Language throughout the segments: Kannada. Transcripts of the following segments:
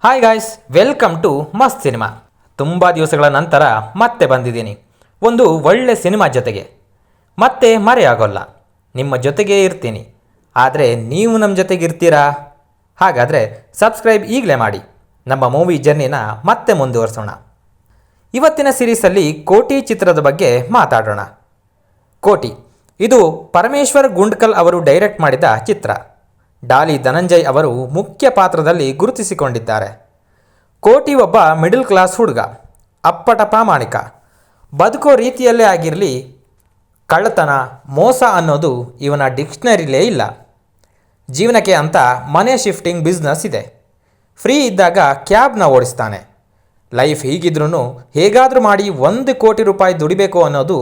ಹಾಯ್ ಗಾಯ್ಸ್, ವೆಲ್ಕಮ್ ಟು ಮಸ್ತ್ ಸಿನಿಮಾ. ತುಂಬ ದಿವಸಗಳ ನಂತರ ಮತ್ತೆ ಬಂದಿದ್ದೀನಿ ಒಂದು ಒಳ್ಳೆ ಸಿನಿಮಾ ಜೊತೆಗೆ. ಮತ್ತೆ ಮರೆಯಾಗೋಲ್ಲ, ನಿಮ್ಮ ಜೊತೆಗೇ ಇರ್ತೀನಿ. ಆದರೆ ನೀವು ನಮ್ಮ ಜೊತೆಗೆ ಇರ್ತೀರಾ? ಹಾಗಾದರೆ ಸಬ್ಸ್ಕ್ರೈಬ್ ಈಗಲೇ ಮಾಡಿ. ನಮ್ಮ ಮೂವಿ ಜರ್ನಿನ ಮತ್ತೆ ಮುಂದುವರಿಸೋಣ. ಇವತ್ತಿನ ಸೀರೀಸಲ್ಲಿ ಕೋಟಿ ಚಿತ್ರದ ಬಗ್ಗೆ ಮಾತಾಡೋಣ. ಕೋಟಿ ಇದು ಪರಮೇಶ್ವರ್ ಗುಂಡ್ಕಲ್ ಅವರು ಡೈರೆಕ್ಟ್ ಮಾಡಿದ ಚಿತ್ರ. ಡಾಲಿ ಧನಂಜಯ್ ಅವರು ಮುಖ್ಯ ಪಾತ್ರದಲ್ಲಿ ಗುರುತಿಸಿಕೊಂಡಿದ್ದಾರೆ. ಕೋಟಿ ಒಬ್ಬ ಮಿಡಲ್ ಕ್ಲಾಸ್ ಹುಡುಗ, ಅಪ್ಪಟ ಪ್ರಾಮಾಣಿಕ. ಬದುಕೋ ರೀತಿಯಲ್ಲೇ ಆಗಿರಲಿ, ಕಳ್ಳತನ ಮೋಸ ಅನ್ನೋದು ಇವನ ಡಿಕ್ಷನರಿಲೇ ಇಲ್ಲ. ಜೀವನಕ್ಕೆ ಅಂತ ಮನೆ ಶಿಫ್ಟಿಂಗ್ ಬಿಸ್ನೆಸ್ ಇದೆ. ಫ್ರೀ ಇದ್ದಾಗ ಕ್ಯಾಬ್ನ ಓಡಿಸ್ತಾನೆ. ಲೈಫ್ ಹೀಗಿದ್ರೂ ಹೇಗಾದರೂ ಮಾಡಿ 1 ಕೋಟಿ ರೂಪಾಯಿ ದುಡಿಬೇಕು ಅನ್ನೋದು,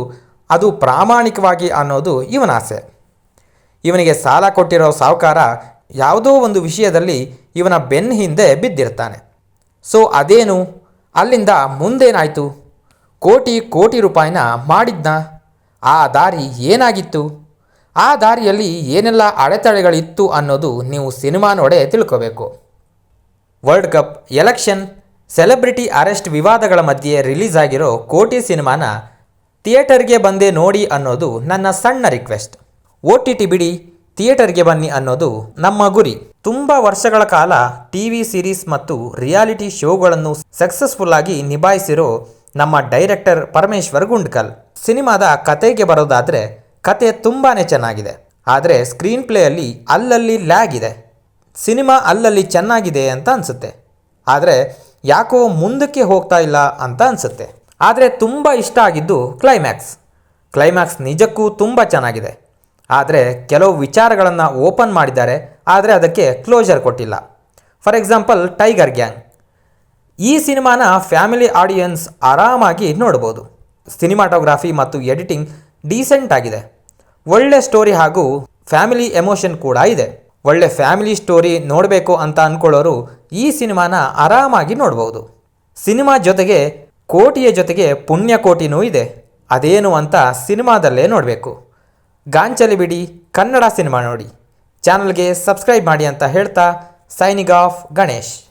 ಅದು ಪ್ರಾಮಾಣಿಕವಾಗಿ ಅನ್ನೋದು ಇವನ ಆಸೆ. ಇವನಿಗೆ ಸಾಲ ಕೊಟ್ಟಿರೋ ಸಾಹುಕಾರ ಯಾವುದೋ ಒಂದು ವಿಷಯದಲ್ಲಿ ಇವನ ಬೆನ್ನ ಹಿಂದೆ ಬಿದ್ದಿರ್ತಾನೆ. ಸೊ ಅದೇನು, ಅಲ್ಲಿಂದ ಮುಂದೇನಾಯಿತು? ಕೋಟಿ ರೂಪಾಯಿನ ಮಾಡಿದ್ನ? ಆ ದಾರಿ ಏನಾಗಿತ್ತು? ಆ ದಾರಿಯಲ್ಲಿ ಏನೆಲ್ಲ ಅಡೆತಡೆಗಳಿತ್ತು ಅನ್ನೋದು ನೀವು ಸಿನಿಮಾ ನೋಡೇ ತಿಳ್ಕೋಬೇಕು. World cup, election, celebrity arrest ವಿವಾದಗಳ ಮಧ್ಯೆ ರಿಲೀಸ್ ಆಗಿರೋ ಕೋಟಿ ಸಿನಿಮಾನ ಥಿಯೇಟರ್ಗೆ ಬಂದೇ ನೋಡಿ ಅನ್ನೋದು ನನ್ನ ಸಣ್ಣ ರಿಕ್ವೆಸ್ಟ್. OTT ಬಿಡಿ, ಥಿಯೇಟರ್ಗೆ ಬನ್ನಿ ಅನ್ನೋದು ನಮ್ಮ ಗುರಿ. ತುಂಬ ವರ್ಷಗಳ ಕಾಲ TV ಸೀರೀಸ್ ಮತ್ತು ರಿಯಾಲಿಟಿ ಶೋಗಳನ್ನು ಸಕ್ಸಸ್ಫುಲ್ಲಾಗಿ ನಿಭಾಯಿಸಿರೋ ನಮ್ಮ ಡೈರೆಕ್ಟರ್ ಪರಮೇಶ್ವರ್ ಗುಂಡ್ಕಲ್. ಸಿನಿಮಾದ ಕತೆಗೆ ಬರೋದಾದರೆ ಕತೆ ತುಂಬಾ ಚೆನ್ನಾಗಿದೆ. ಆದರೆ ಸ್ಕ್ರೀನ್ ಪ್ಲೇಯಲ್ಲಿ ಅಲ್ಲಲ್ಲಿ ಲ್ಯಾಗ್ ಇದೆ. ಸಿನಿಮಾ ಅಲ್ಲಲ್ಲಿ ಚೆನ್ನಾಗಿದೆ ಅಂತ ಅನಿಸುತ್ತೆ, ಆದರೆ ಯಾಕೋ ಮುಂದಕ್ಕೆ ಹೋಗ್ತಾ ಇಲ್ಲ ಅಂತ ಅನಿಸುತ್ತೆ. ಆದರೆ ತುಂಬ ಇಷ್ಟ ಆಗಿದ್ದು ಕ್ಲೈಮ್ಯಾಕ್ಸ್ ನಿಜಕ್ಕೂ ತುಂಬ ಚೆನ್ನಾಗಿದೆ. ಆದರೆ ಕೆಲವು ವಿಚಾರಗಳನ್ನು ಓಪನ್ ಮಾಡಿದ್ದಾರೆ, ಆದರೆ ಅದಕ್ಕೆ ಕ್ಲೋಜರ್ ಕೊಟ್ಟಿಲ್ಲ. For example tiger gang. ಈ ಸಿನಿಮಾನ ಫ್ಯಾಮಿಲಿ ಆಡಿಯನ್ಸ್ ಆರಾಮಾಗಿ ನೋಡ್ಬೋದು. ಸಿನಿಮಾಟೋಗ್ರಫಿ ಮತ್ತು ಎಡಿಟಿಂಗ್ ಡೀಸೆಂಟ್ ಆಗಿದೆ. ಒಳ್ಳೆ ಸ್ಟೋರಿ ಹಾಗೂ ಫ್ಯಾಮಿಲಿ ಎಮೋಷನ್ ಕೂಡ ಇದೆ. ಒಳ್ಳೆ ಫ್ಯಾಮಿಲಿ ಸ್ಟೋರಿ ನೋಡಬೇಕು ಅಂತ ಅಂದ್ಕೊಳ್ಳೋರು ಈ ಸಿನಿಮಾನ ಆರಾಮಾಗಿ ನೋಡ್ಬೋದು. ಸಿನಿಮಾ ಜೊತೆಗೆ ಕೋಟಿಯ ಜೊತೆಗೆ ಪುಣ್ಯಕೋಟಿನೂ ಇದೆ. ಅದೇನು ಅಂತ ಸಿನಿಮಾದಲ್ಲೇ ನೋಡಬೇಕು. ಗಾಂಚಲಿ ಬಿಡಿ, ಕನ್ನಡ ಸಿನಿಮಾ ನೋಡಿ. ಚಾನಲ್ಗೆ ಸಬ್ಸ್ಕ್ರೈಬ್ ಮಾಡಿ ಅಂತ ಹೇಳ್ತಾ ಸೈನಿಂಗ್ ಆಫ್, ಗಣೇಶ್.